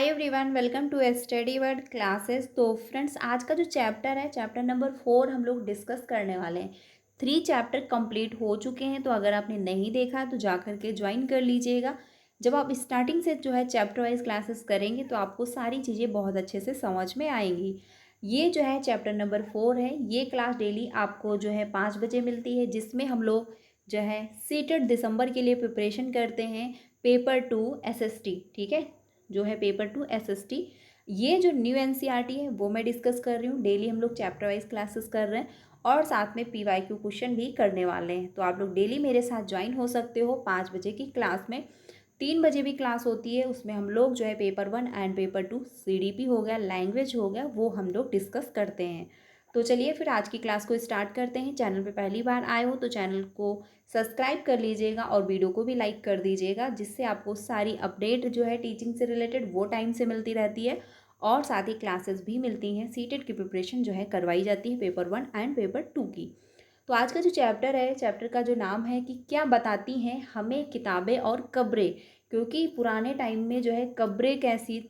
Hi everyone, welcome to study word classes. तो friends, आज का जो चैप्टर है, चैप्टर नंबर 4 हम लोग डिस्कस करने वाले हैं। 3 चैप्टर कंप्लीट हो चुके हैं, तो अगर आपने नहीं देखा है तो जा कर के ज्वाइन कर लीजिएगा। जब आप स्टार्टिंग से जो है चैप्टर वाइज क्लासेस करेंगे तो आपको सारी चीज़ें बहुत अच्छे से समझ में आएंगी। ये जो है चैप्टर नंबर 4 है। ये क्लास डेली आपको जो है 5 बजे मिलती है, जिसमें हम लोग जो है सीटेट दिसंबर के लिए प्रिपरेशन करते हैं। पेपर 2 SST, ठीक है, जो है पेपर 2 SST। ये जो न्यू NCERT है वो मैं डिस्कस कर रही हूँ। डेली हम लोग चैप्टर वाइज क्लासेस कर रहे हैं और साथ में PYQ क्वेश्चन भी करने वाले हैं। तो आप लोग डेली मेरे साथ ज्वाइन हो सकते हो 5 बजे की क्लास में। 3 बजे भी क्लास होती है, उसमें हम लोग जो है पेपर 1 एंड पेपर 2 CDP हो गया, लैंग्वेज हो गया, वो हम लोग डिस्कस करते हैं। तो चलिए फिर आज की क्लास को स्टार्ट करते हैं। चैनल पे पहली बार आए हो तो चैनल को सब्सक्राइब कर लीजिएगा और वीडियो को भी लाइक कर दीजिएगा, जिससे आपको सारी अपडेट जो है टीचिंग से रिलेटेड वो टाइम से मिलती रहती है और साथ ही क्लासेस भी मिलती हैं। सीटेट की प्रिपरेशन जो है करवाई जाती है पेपर 1 एंड पेपर 2 की। तो आज का जो चैप्टर है, चैप्टर का जो नाम है कि क्या बताती हैं हमें किताबें और कब्रें। क्योंकि पुराने टाइम में जो है कब्रें कैसी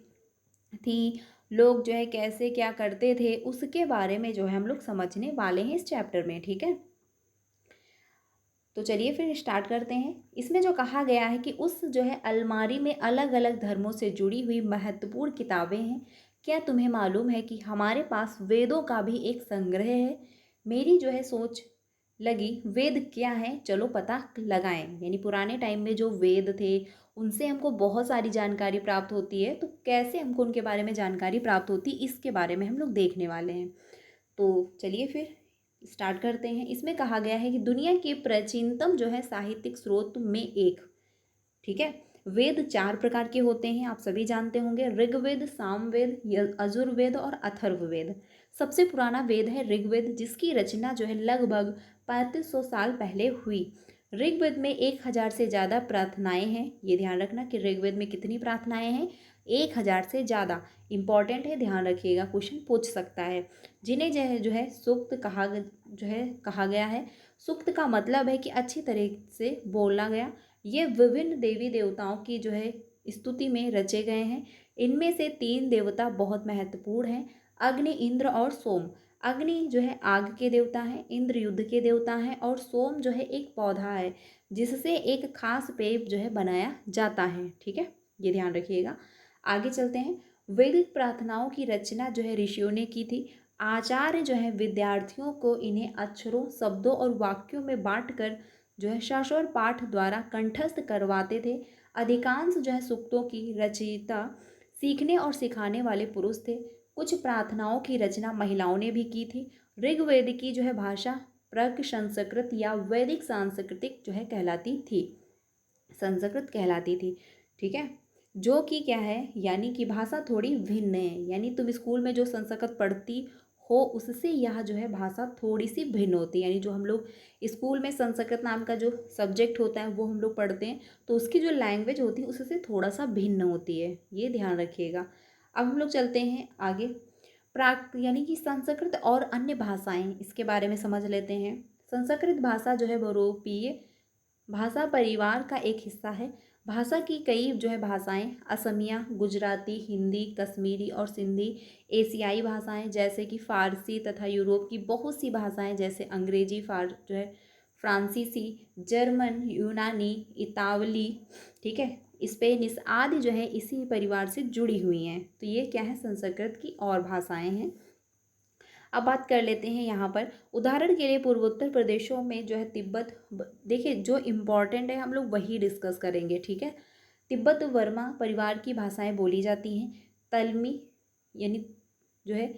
थी, लोग जो है कैसे क्या करते थे, उसके बारे में जो है हम लोग समझने वाले हैं इस चैप्टर में, ठीक है। तो चलिए फिर स्टार्ट करते हैं। इसमें जो कहा गया है कि उस जो है अलमारी में अलग अलग धर्मों से जुड़ी हुई महत्वपूर्ण किताबें हैं। क्या तुम्हें मालूम है कि हमारे पास वेदों का भी एक संग्रह है। मेरी जो है सोच लगी, वेद क्या है, चलो पता लगाएं। यानी पुराने टाइम में जो वेद थे उनसे हमको बहुत सारी जानकारी प्राप्त होती है, तो कैसे हमको उनके बारे में जानकारी प्राप्त होती, इसके बारे में हम लोग देखने वाले हैं। तो चलिए फिर स्टार्ट करते हैं। इसमें कहा गया है कि दुनिया के प्राचीनतम जो है साहित्यिक स्रोत में एक, ठीक है। वेद 4 प्रकार के होते हैं, आप सभी जानते होंगे। ऋग्वेद, सामवेद, यजुर्वेद और अथर्ववेद। सबसे पुराना वेद है ऋग्वेद, जिसकी रचना जो है लगभग 3500 साल पहले हुई। ऋग्वेद में 1000 से ज़्यादा प्रार्थनाएं हैं। ये ध्यान रखना कि ऋग्वेद में कितनी प्रार्थनाएं हैं, 1000 से ज़्यादा। इंपॉर्टेंट है, ध्यान रखिएगा, क्वेश्चन पूछ सकता है। जिन्हें जो है सूक्त कहा गया है। सूक्त का मतलब है कि अच्छी तरह से बोला गया। ये विभिन्न देवी देवताओं की जो है स्तुति में रचे गए हैं। इनमें से 3 देवता बहुत महत्वपूर्ण हैं, अग्नि, इंद्र और सोम। अग्नि जो है आग के देवता हैं, इंद्र युद्ध के देवता हैं और सोम जो है एक पौधा है जिससे एक खास पेय जो है बनाया जाता है, ठीक है, ये ध्यान रखिएगा। आगे चलते हैं। वैदिक प्रार्थनाओं की रचना जो है ऋषियों ने की थी। आचार्य जो है विद्यार्थियों को इन्हें अक्षरों, शब्दों और वाक्यों में बांटकर जो है शास्त्र पाठ द्वारा कंठस्थ करवाते थे। अधिकांश जो है सूक्तों की रचयिता सीखने और सिखाने वाले पुरुष थे। कुछ प्रार्थनाओं की रचना महिलाओं ने भी की थी। ऋग्वेद की जो है भाषा प्राक संस्कृत या वैदिक सांस्कृतिक जो है कहलाती थी, संस्कृत कहलाती थी, ठीक है। जो कि क्या है, यानी कि भाषा थोड़ी भिन्न है। यानी तुम स्कूल में जो संस्कृत पढ़ती हो उससे यह जो है भाषा थोड़ी सी भिन्न होती है। यानी जो हम लोग स्कूल में संस्कृत नाम का जो सब्जेक्ट होता है वो हम लोग पढ़ते हैं, तो उसकी जो लैंग्वेज होती है उससे थोड़ा सा भिन्न होती है, ये ध्यान रखिएगा। अब हम लोग चलते हैं आगे। प्राक यानी कि संस्कृत और अन्य भाषाएं, इसके बारे में समझ लेते हैं। संस्कृत भाषा जो है बहुरूपीय भाषा परिवार का एक हिस्सा है। भाषा की कई जो है भाषाएं असमिया, गुजराती, हिंदी, कश्मीरी और सिंधी। एशियाई भाषाएं जैसे कि फ़ारसी तथा यूरोप की बहुत सी भाषाएं जैसे अंग्रेजी, जो है फ्रांसीसी, जर्मन, यूनानी, इतावली, ठीक है, स्पेनिश आदि जो है इसी परिवार से जुड़ी हुई हैं। तो ये क्या है, संस्कृत की और भाषाएं हैं। अब बात कर लेते हैं यहाँ पर उदाहरण के लिए पूर्वोत्तर प्रदेशों में जो है तिब्बत, देखिए जो इम्पोर्टेंट है हम लोग वही डिस्कस करेंगे, ठीक है। तिब्बत वर्मा परिवार की भाषाएं बोली जाती हैं। तलमी यानी जो है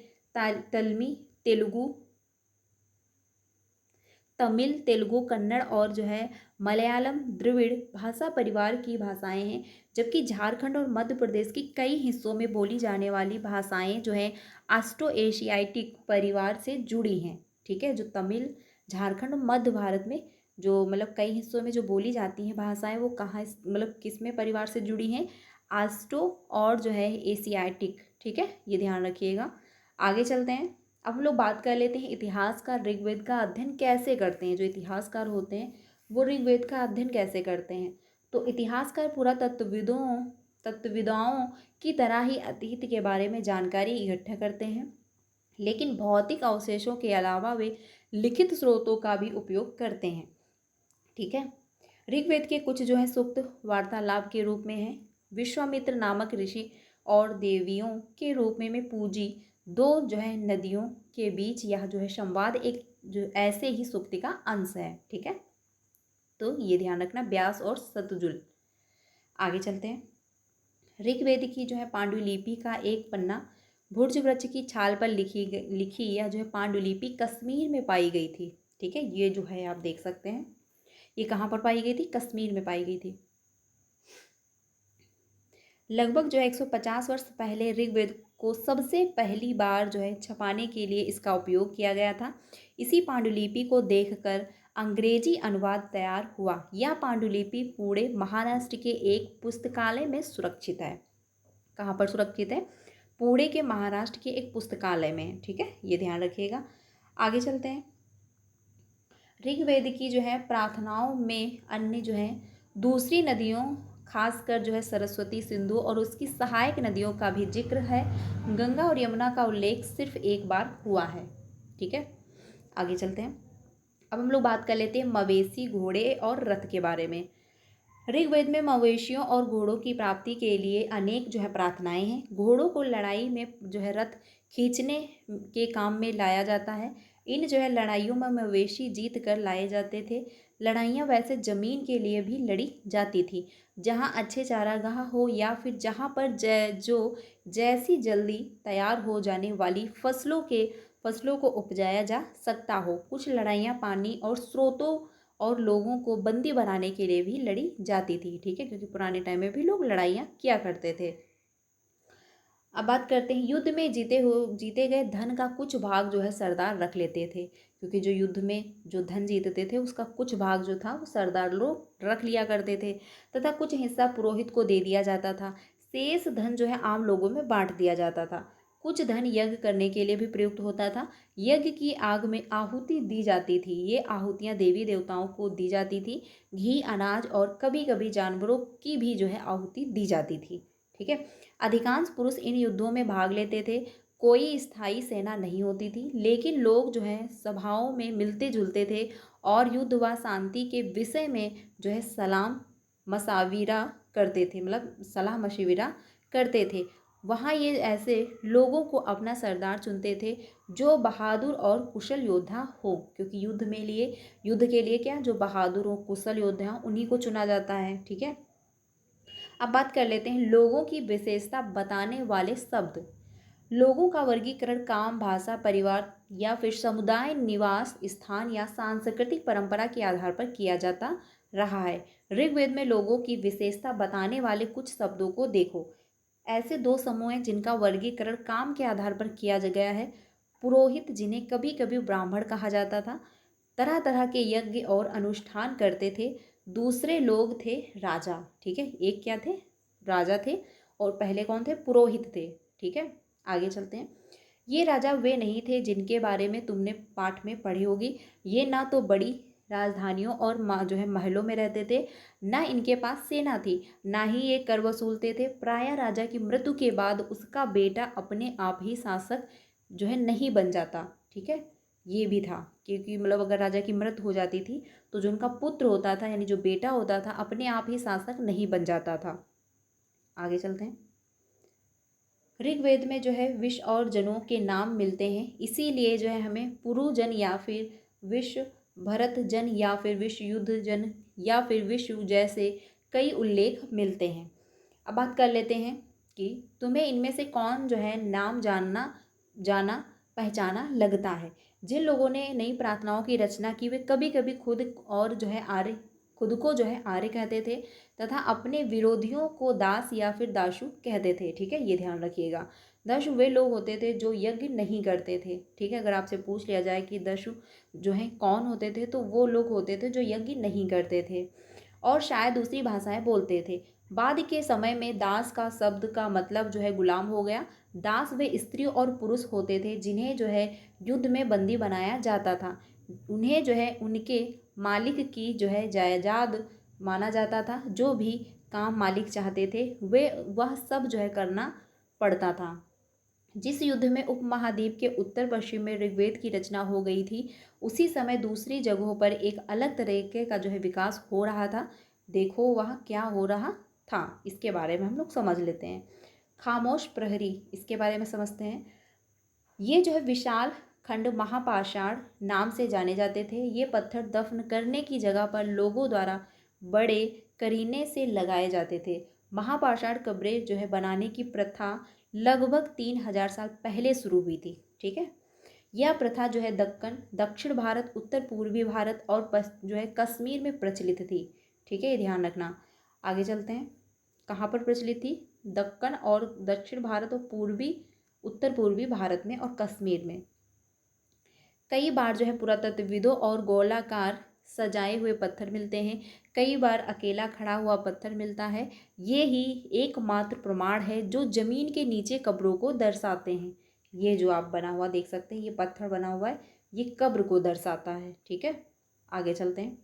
तलमी, तेलुगु, तमिल, तेलुगु, कन्नड़ और जो है मलयालम द्रविड़ भाषा परिवार की भाषाएं हैं। जबकि झारखंड और मध्य प्रदेश की कई हिस्सों में बोली जाने वाली भाषाएं जो है ऑस्ट्रो एशियाटिक परिवार से जुड़ी हैं, ठीक है। जो तमिल, झारखंड और मध्य भारत में जो मतलब कई हिस्सों में जो बोली जाती हैं भाषाएं, वो कहाँ मतलब किस में परिवार से जुड़ी हैं, ऑस्ट्रो और जो है एशियाटिक, ठीक है, ये ध्यान रखिएगा। आगे चलते हैं। अब हम लोग बात कर लेते हैं इतिहासकार ऋग्वेद का अध्ययन कैसे करते हैं। जो इतिहासकार होते हैं वो ऋग्वेद का अध्ययन कैसे करते हैं। तो इतिहासकार पुरातत्वविदों तत्वविदाओं की तरह ही अतीत के बारे में जानकारी इकट्ठा करते हैं, लेकिन भौतिक अवशेषों के अलावा वे लिखित स्रोतों का भी उपयोग करते हैं। ठीक है। ऋग्वेद के कुछ जो है सूक्त वार्तालाप के रूप में है। विश्वामित्र नामक ऋषि और देवियों के रूप में पूजी दो जो है नदियों के बीच यह जो है संवाद एक जो ऐसे ही सूक्ति का अंश है। ठीक है, तो ये ध्यान रखना, ब्यास और सतजुल। आगे चलते हैं। ऋग्वेद की जो है पांडुलिपि का एक पन्ना भुर्ज वृक्ष की छाल पर लिखी यह जो है पांडुलिपि कश्मीर में पाई गई थी। ठीक है, ये जो है आप देख सकते हैं, ये कहाँ पर पाई गई थी? कश्मीर में पाई गई थी। लगभग जो है 150 वर्ष पहले ऋग्वेद को सबसे पहली बार जो है छपाने के लिए इसका उपयोग किया गया था। इसी पांडुलिपि को देखकर अंग्रेजी अनुवाद तैयार हुआ। यह पांडुलिपि पुणे महाराष्ट्र के एक पुस्तकालय में सुरक्षित है। कहाँ पर सुरक्षित है? पुणे के महाराष्ट्र के एक पुस्तकालय में। ठीक है, ये ध्यान रखिएगा। आगे चलते हैं। ऋग्वेद की जो है प्रार्थनाओं में अन्य जो है दूसरी नदियों, खासकर जो है सरस्वती, सिंधु और उसकी सहायक नदियों का भी जिक्र है। गंगा और यमुना का उल्लेख सिर्फ एक बार हुआ है। ठीक है, आगे चलते हैं। अब हम लोग बात कर लेते हैं मवेशी, घोड़े और रथ के बारे में। ऋग्वेद में मवेशियों और घोड़ों की प्राप्ति के लिए अनेक जो है प्रार्थनाएं हैं। घोड़ों को लड़ाई में जो है रथ खींचने के काम में लाया जाता है। इन जो है लड़ाइयों में मवेशी जीत कर लाए जाते थे। लड़ाइयाँ वैसे ज़मीन के लिए भी लड़ी जाती थी, जहाँ अच्छे चारागाह हो या फिर जहाँ पर जैसी जल्दी तैयार हो जाने वाली फसलों को उपजाया जा सकता हो। कुछ लड़ाइयाँ पानी और स्रोतों और लोगों को बंदी बनाने के लिए भी लड़ी जाती थी। ठीक है, क्योंकि पुराने टाइम में भी लोग लड़ाइयाँ किया करते थे। अब बात करते हैं युद्ध में जीते गए धन का कुछ भाग जो है सरदार रख लेते थे, क्योंकि जो युद्ध में जो धन जीतते थे उसका कुछ भाग जो था वो सरदार लोग रख लिया करते थे, तथा कुछ हिस्सा पुरोहित को दे दिया जाता था। शेष धन जो है आम लोगों में बांट दिया जाता था। कुछ धन यज्ञ करने के लिए भी प्रयुक्त होता था। यज्ञ की आग में आहुति दी जाती थी। ये आहुतियाँ देवी देवताओं को दी जाती थी। घी, अनाज और कभी कभी जानवरों की भी जो है आहुति दी जाती थी। ठीक है, अधिकांश पुरुष इन युद्धों में भाग लेते थे। कोई स्थायी सेना नहीं होती थी, लेकिन लोग जो है सभाओं में मिलते जुलते थे और युद्ध व शांति के विषय में जो है सलाह मशविरा करते थे। वहाँ ये ऐसे लोगों को अपना सरदार चुनते थे जो बहादुर और कुशल योद्धा हो, क्योंकि युद्ध के लिए क्या, जो बहादुर हो, कुशल योद्धा हो, उन्हीं को चुना जाता है। ठीक है, अब बात कर लेते हैं लोगों की विशेषता बताने वाले शब्द। लोगों का वर्गीकरण काम, भाषा, परिवार या फिर समुदाय, निवास स्थान या सांस्कृतिक परंपरा के आधार पर किया जाता रहा है। ऋग्वेद में लोगों की विशेषता बताने वाले कुछ शब्दों को देखो। ऐसे दो समूह हैं जिनका वर्गीकरण काम के आधार पर किया गया है। पुरोहित, जिन्हें कभी कभी ब्राह्मण कहा जाता था, तरह तरह के यज्ञ और अनुष्ठान करते थे। दूसरे लोग थे राजा। ठीक है, एक क्या थे? राजा थे, और पहले कौन थे? पुरोहित थे। ठीक है, आगे चलते हैं। ये राजा वे नहीं थे जिनके बारे में तुमने पाठ में पढ़ी होगी। ये ना तो बड़ी राजधानियों और जो है महलों में रहते थे, ना इनके पास सेना थी, ना ही ये कर वसूलते थे। प्रायः राजा की मृत्यु के बाद उसका बेटा अपने आप ही शासक जो है नहीं बन जाता। ठीक है, ये भी था, क्योंकि मतलब अगर राजा की मृत्यु हो जाती थी तो जो उनका पुत्र होता था यानी जो बेटा होता था अपने आप ही शासक नहीं बन जाता था। आगे चलते हैं। ऋग्वेद में जो है विश्व और जनों के नाम मिलते हैं, इसीलिए जो है हमें पुरुजन या फिर विश्व, भरत जन या फिर विश्व युद्ध जन या फिर विश्व जैसे कई उल्लेख मिलते हैं। अब बात कर लेते हैं कि तुम्हें इनमें से कौन जो है नाम जाना पहचाना लगता है। जिन लोगों ने नई प्रार्थनाओं की रचना की वे कभी कभी खुद को जो है आर्य कहते थे तथा अपने विरोधियों को दास या फिर दाशु कहते थे। ठीक है, ये ध्यान रखिएगा। दाशु वे लोग होते थे जो यज्ञ नहीं करते थे। ठीक है, अगर आपसे पूछ लिया जाए कि दाशु जो है कौन होते थे, तो वो लोग होते थे जो यज्ञ नहीं करते थे और शायद दूसरी भाषाएं बोलते थे। बाद के समय में दास का शब्द का मतलब जो है गुलाम हो गया। दास वे स्त्री और पुरुष होते थे जिन्हें जो है युद्ध में बंदी बनाया जाता था। उन्हें जो है उनके मालिक की जो है जायदाद माना जाता था। जो भी काम मालिक चाहते थे वह सब जो है करना पड़ता था। जिस युद्ध में उपमहाद्वीप के उत्तर पश्चिम में ऋग्वेद की रचना हो गई थी, उसी समय दूसरी जगहों पर एक अलग तरीके का जो है विकास हो रहा था। देखो वह क्या हो रहा था, इसके बारे में हम लोग समझ लेते हैं। खामोश प्रहरी, इसके बारे में समझते हैं। ये जो है विशाल खंड महापाषाण नाम से जाने जाते थे। ये पत्थर दफन करने की जगह पर लोगों द्वारा बड़े करीने से लगाए जाते थे। महापाषाण कब्रें जो है बनाने की प्रथा लगभग 3000 साल पहले शुरू हुई थी। ठीक है, यह प्रथा जो है दक्कन, दक्षिण भारत, उत्तर पूर्वी भारत और जो है कश्मीर में प्रचलित थी। ठीक है, ये ध्यान रखना। आगे चलते हैं, कहाँ पर प्रचलित थी? दक्कन और दक्षिण भारत और उत्तर पूर्वी भारत में और कश्मीर में। कई बार जो है पुरातत्वविदों और गोलाकार सजाए हुए पत्थर मिलते हैं, कई बार अकेला खड़ा हुआ पत्थर मिलता है। ये ही एकमात्र प्रमाण है जो जमीन के नीचे कब्रों को दर्शाते हैं। ये जो आप बना हुआ देख सकते हैं, ये पत्थर बना हुआ है, ये कब्र को दर्शाता है। ठीक है, आगे चलते हैं।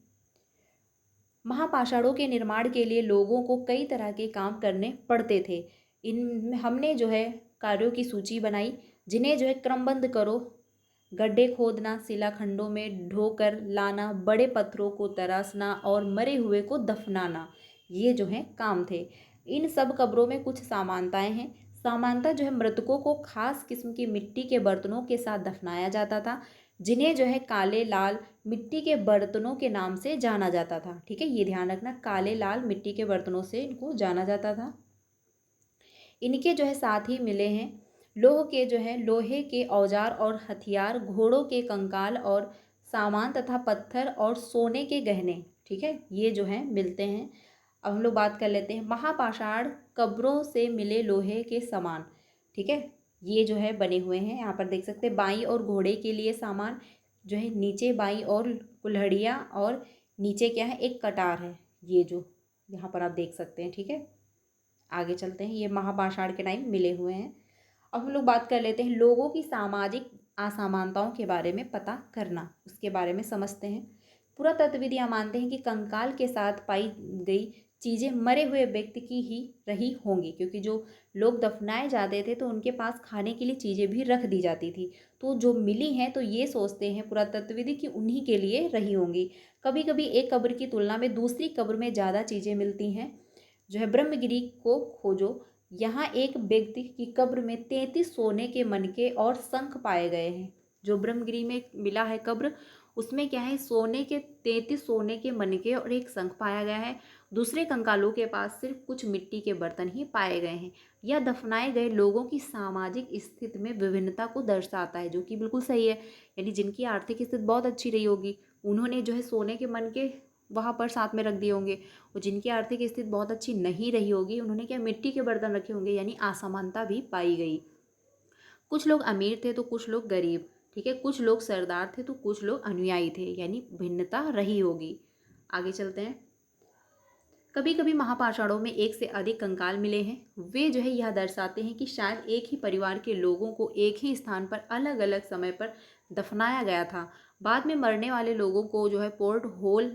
महापाषाणों के निर्माण के लिए लोगों को कई तरह के काम करने पड़ते थे। इन हमने जो है कार्यों की सूची बनाई, जिन्हें जो है क्रमबद्ध करो। गड्ढे खोदना, शिलाखंडों में ढोकर लाना, बड़े पत्थरों को तराशना और मरे हुए को दफनाना, ये जो है काम थे। इन सब कब्रों में कुछ समानताएं हैं। समानता जो है मृतकों को खास किस्म की मिट्टी के बर्तनों के साथ दफनाया जाता था, जिन्हें जो है काले लाल मिट्टी के बर्तनों के नाम से जाना जाता था। ठीक है, ये ध्यान रखना, काले लाल मिट्टी के बर्तनों से इनको जाना जाता था। इनके जो है साथ ही मिले हैं लोहे के औजार और हथियार, घोड़ों के कंकाल और सामान तथा पत्थर और सोने के गहने। ठीक है, ये जो है मिलते हैं। अब हम लोग बात कर लेते हैं महापाषाण कब्रों से मिले लोहे के सामान। ठीक है, ये जो है बने हुए हैं, यहाँ पर देख सकते हैं। बाई और घोड़े के लिए सामान जो है नीचे बाई और कुल्हड़ियाँ, और नीचे क्या है, एक कटार है, ये जो यहाँ पर आप देख सकते हैं। ठीक है, आगे चलते हैं। ये महापाषाण के टाइम मिले हुए हैं। अब हम लोग बात कर लेते हैं लोगों की सामाजिक असमानताओं के बारे में पता करना, उसके बारे में समझते हैं। पुरातत्वविदियाँ मानते हैं कि कंकाल के साथ पाई गई चीज़ें मरे हुए व्यक्ति की ही रही होंगी, क्योंकि जो लोग दफनाए जाते थे तो उनके पास खाने के लिए चीज़ें भी रख दी जाती थी। तो जो मिली हैं तो ये सोचते हैं पुरातत्वविद कि उन्हीं के लिए रही होंगी। कभी कभी एक कब्र की तुलना में दूसरी कब्र में ज़्यादा चीज़ें मिलती हैं। जो है ब्रह्मगिरी को खोजो, यहाँ एक व्यक्ति की कब्र में 33 सोने के मनके और शंख पाए गए हैं। जो ब्रह्मगिरी में मिला है कब्र, उसमें क्या है, 33 सोने के मनके और एक शंख पाया गया है। दूसरे कंकालों के पास सिर्फ कुछ मिट्टी के बर्तन ही पाए गए हैं। यह दफनाए गए लोगों की सामाजिक स्थिति में विभिन्नता को दर्शाता है, जो कि बिल्कुल सही है। यानी जिनकी आर्थिक स्थिति बहुत अच्छी रही होगी, उन्होंने जो है सोने के मनके वहाँ पर साथ में रख दिए होंगे, और जिनकी आर्थिक स्थिति बहुत अच्छी नहीं रही होगी, उन्होंने क्या मिट्टी के बर्तन रखे होंगे। यानी असमानता भी पाई गई। कुछ लोग अमीर थे तो कुछ लोग गरीब। ठीक है, कुछ लोग सरदार थे तो कुछ लोग अनुयायी थे, यानी भिन्नता रही होगी। आगे चलते हैं। कभी कभी महापाषाणों में एक से अधिक कंकाल मिले हैं। वे जो है यह दर्शाते हैं कि शायद एक ही परिवार के लोगों को एक ही स्थान पर अलग अलग समय पर दफनाया गया था। बाद में मरने वाले लोगों को जो है पोर्ट होल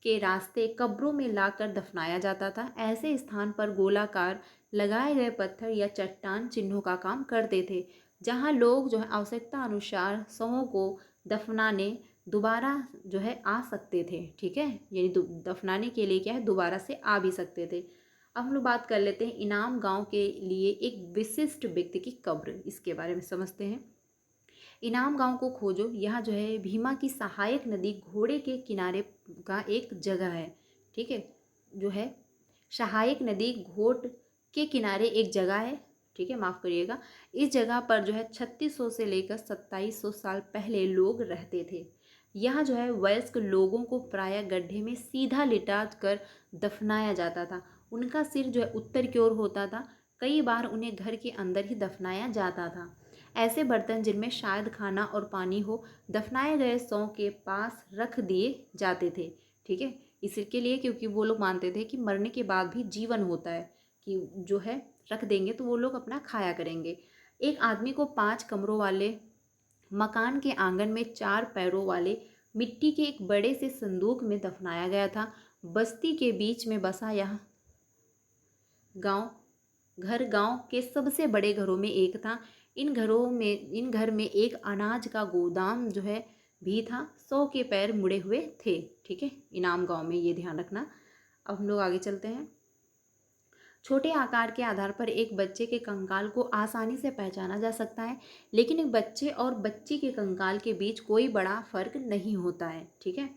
के रास्ते कब्रों में लाकर दफनाया जाता था। ऐसे स्थान पर गोलाकार लगाए गए पत्थर या चट्टान चिन्हों का काम करते थे, जहां लोग जो है आवश्यकता अनुसार शवों को दफनाने दोबारा जो है आ सकते थे। ठीक है, यानी दफनाने के लिए क्या है, दोबारा से आ भी सकते थे। अब हम लोग बात कर लेते हैं इनाम गांव के लिए एक विशिष्ट व्यक्ति की कब्र, इसके बारे में समझते हैं। इनाम गांव को खोजो, यह जो है भीमा की सहायक नदी घोड़े के किनारे का एक जगह है। ठीक है, जो है सहायक नदी घोट के किनारे एक जगह है। ठीक है, माफ़ करिएगा। इस जगह पर जो है 3600 से लेकर 2700 साल पहले लोग रहते थे। यहाँ जो है वयस्क लोगों को प्रायः गड्ढे में सीधा लिटा कर दफनाया जाता था। उनका सिर जो है उत्तर की ओर होता था। कई बार उन्हें घर के अंदर ही दफनाया जाता था। ऐसे बर्तन जिनमें शायद खाना और पानी हो, दफनाए गए शव के पास रख दिए जाते थे। ठीक है, इसके लिए क्योंकि वो लोग मानते थे कि मरने के बाद भी जीवन होता है, कि जो है रख देंगे तो वो लोग अपना खाया करेंगे। एक आदमी को 5 कमरों वाले मकान के आंगन में 4 पैरों वाले मिट्टी के एक बड़े से संदूक में दफनाया गया था। बस्ती के बीच में बसा यह गांव घर गांव के सबसे बड़े घरों में एक था। इन घर में एक अनाज का गोदाम जो है भी था। 100 के पैर मुड़े हुए थे। ठीक है, इनाम गांव में, ये ध्यान रखना। अब हम लोग आगे चलते हैं। छोटे आकार के आधार पर एक बच्चे के कंकाल को आसानी से पहचाना जा सकता है, लेकिन एक बच्चे और बच्ची के कंकाल के बीच कोई बड़ा फर्क नहीं होता है। ठीक है,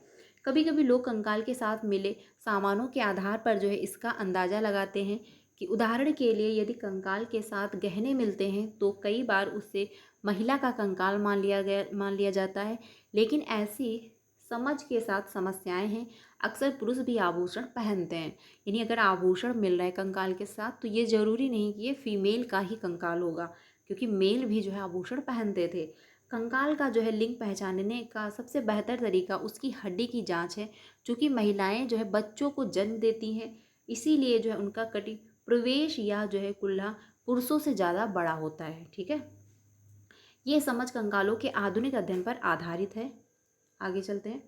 कभी कभी लोग कंकाल के साथ मिले सामानों के आधार पर जो है इसका अंदाज़ा लगाते हैं कि उदाहरण के लिए यदि कंकाल के साथ गहने मिलते हैं तो कई बार उससे महिला का कंकाल मान लिया जाता है। लेकिन ऐसी समझ के साथ समस्याएं हैं। अक्सर पुरुष भी आभूषण पहनते हैं, यानी अगर आभूषण मिल रहा है कंकाल के साथ तो ये ज़रूरी नहीं कि ये फीमेल का ही कंकाल होगा, क्योंकि मेल भी जो है आभूषण पहनते थे। कंकाल का जो है लिंग पहचानने का सबसे बेहतर तरीका उसकी हड्डी की जांच है। चूँकि महिलाएं जो है बच्चों को जन्म देती हैं, इसीलिए जो है उनका कटी प्रवेश या जो है कुल्ला पुरुषों से ज़्यादा बड़ा होता है। ठीक है, ये समझ कंकालों के आधुनिक अध्ययन पर आधारित है। आगे चलते हैं।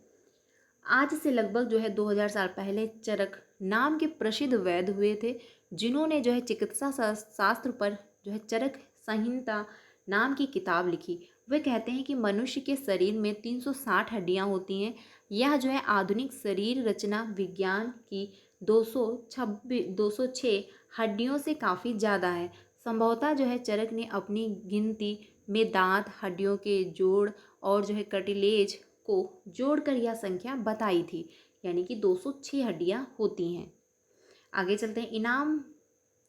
आज से लगभग जो है 2000 साल पहले चरक नाम के प्रसिद्ध वैद्य हुए थे, जिन्होंने जो है चिकित्सा शास्त्र पर जो है चरक संहिता नाम की किताब लिखी। वे कहते हैं कि मनुष्य के शरीर में 360 हड्डियां होती हैं। यह जो है आधुनिक शरीर रचना विज्ञान की 206 हड्डियों से काफ़ी ज़्यादा है। संभवतः जो है चरक ने अपनी गिनती में दांत, हड्डियों के जोड़ और जो है कटिलेज को जोड़कर यह संख्या बताई थी, यानी कि 206 हड्डियां होती हैं। आगे चलते हैं। इनाम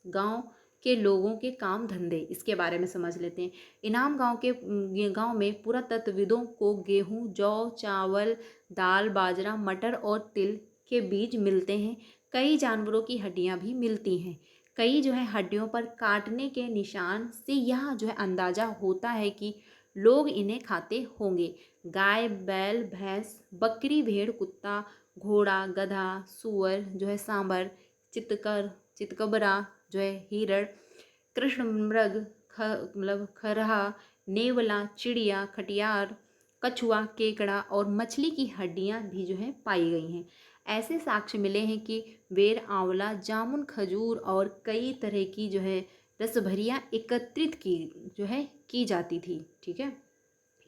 गांव के लोगों के काम धंधे, इसके बारे में समझ लेते हैं। इनाम गांव में पुरातत्वविदों को गेहूं, जौ, चावल, दाल, बाजरा, मटर और तिल के बीज मिलते हैं। कई जानवरों की हड्डियां भी मिलती हैं। कई जो है हड्डियों पर काटने के निशान से यह जो है अंदाजा होता है कि लोग इन्हें खाते होंगे। गाय, बैल, भैंस, बकरी, भेड़, कुत्ता, घोड़ा, गधा, सूअर जो है सांबर, चितकबरा जो है हिरण, कृष्ण मृग, खरहा, नेवला, चिड़िया, खटियार, कछुआ, केकड़ा और मछली की हड्डियां भी जो है पाई गई हैं। ऐसे साक्ष्य मिले हैं कि बेर, आंवला, जामुन, खजूर और कई तरह की जो है रसभरियाँ एकत्रित की जाती थी। ठीक है,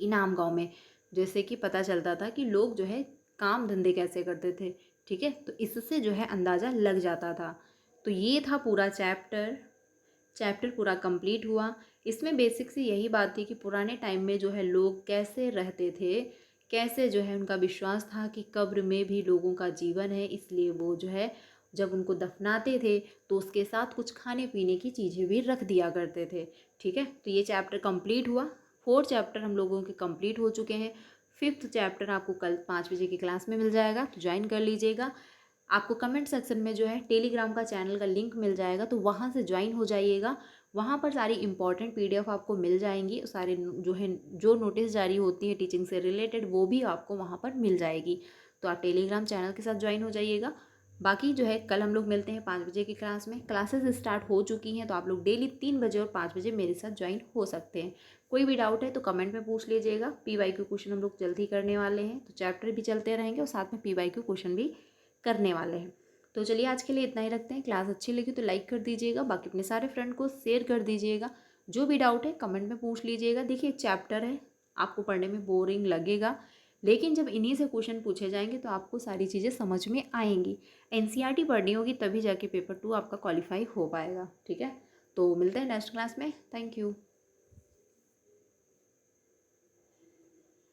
इनाम गांव में जैसे कि पता चलता था कि लोग जो है काम धंधे कैसे करते थे। ठीक है, तो इससे जो है अंदाज़ा लग जाता था। तो ये था पूरा चैप्टर पूरा कंप्लीट हुआ। इसमें बेसिक सी यही बात थी कि पुराने टाइम में जो है लोग कैसे रहते थे, कैसे जो है उनका विश्वास था कि कब्र में भी लोगों का जीवन है, इसलिए वो जो है जब उनको दफनाते थे तो उसके साथ कुछ खाने पीने की चीज़ें भी रख दिया करते थे। ठीक है, तो ये चैप्टर कंप्लीट हुआ। 4 चैप्टर हम लोगों के कंप्लीट हो चुके हैं। 5th चैप्टर आपको कल 5 बजे की क्लास में मिल जाएगा, तो ज्वाइन कर लीजिएगा। आपको कमेंट सेक्शन में जो है टेलीग्राम का चैनल का लिंक मिल जाएगा, तो वहाँ से ज्वाइन हो जाइएगा। वहाँ पर सारी इंपॉर्टेंट PDF आपको मिल जाएंगी। सारे जो नोटिस जारी होती है टीचिंग से रिलेटेड वो भी आपको वहाँ पर मिल जाएगी। तो आप टेलीग्राम चैनल के साथ ज्वाइन हो जाइएगा। बाकी जो है कल हम लोग मिलते हैं 5 बजे की क्लास में। क्लासेस स्टार्ट हो चुकी हैं, तो आप लोग डेली 3 बजे और 5 बजे मेरे साथ ज्वाइन हो सकते हैं। कोई भी डाउट है तो कमेंट में पूछ लीजिएगा। PYQ क्वेश्चन हम लोग जल्द ही करने वाले हैं, तो चैप्टर भी चलते रहेंगे और साथ में PYQ क्वेश्चन भी करने वाले हैं। तो चलिए आज के लिए इतना ही रखते हैं। क्लास अच्छी लगी तो लाइक कर दीजिएगा, बाकी अपने सारे फ्रेंड को शेयर कर दीजिएगा। जो भी डाउट है कमेंट में पूछ लीजिएगा। देखिए चैप्टर है, आपको पढ़ने में बोरिंग लगेगा, लेकिन जब इन्हीं से क्वेश्चन पूछे जाएंगे तो आपको सारी चीज़ें समझ में आएंगी। NCERT पढ़नी होगी तभी जाके पेपर 2 आपका क्वालिफाई हो पाएगा। ठीक है, तो मिलते हैं नेक्स्ट क्लास में। Thank you.